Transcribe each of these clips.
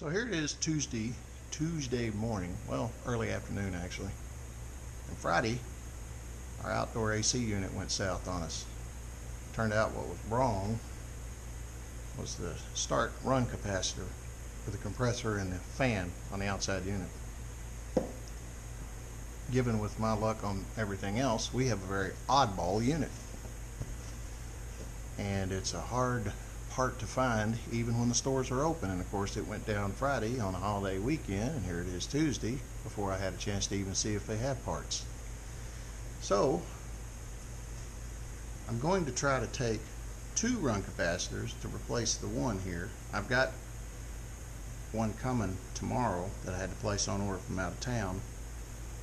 So here it is Tuesday morning, well, early afternoon actually. And Friday, our outdoor AC unit went south on us. Turned out what was wrong was the start run capacitor for the compressor and the fan on the outside unit. Given with my luck on everything else, we have a very oddball unit. And it's a hard part to find even when the stores are open. And of course it went down Friday on a holiday weekend, and here it is Tuesday before I had a chance to even see if they have parts. So I'm going to try to take two run capacitors to replace the one here. I've got one coming tomorrow that I had to place on order from out of town,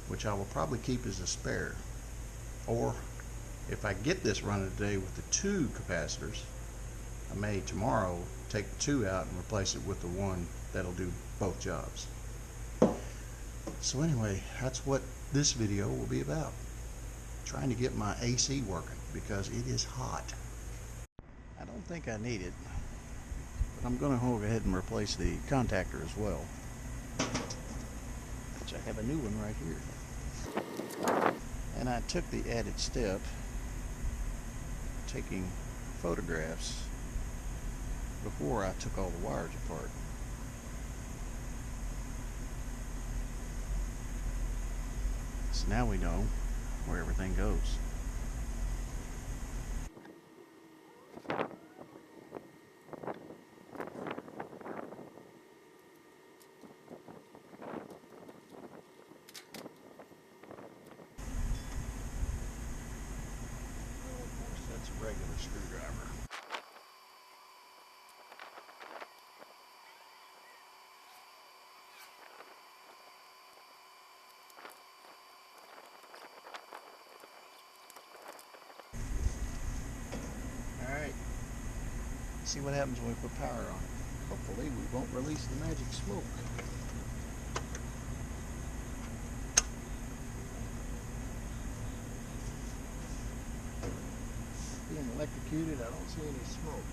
which I will probably keep as a spare. Or if I get this running today with the two capacitors, I may tomorrow take the two out and replace it with the one that'll do both jobs. So anyway, that's what this video will be about. Trying to get my AC working because it is hot. I don't think I need it, but I'm going to go ahead and replace the contactor as well, which I have a new one right here. And I took the added step taking photographs before I took all the wires apart. So now we know where everything goes. That's a regular screwdriver. Alright, see what happens when we put power on it. Hopefully we won't release the magic smoke. Being electrocuted, I don't see any smoke.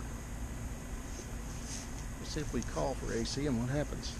Let's see if we call for AC and what happens.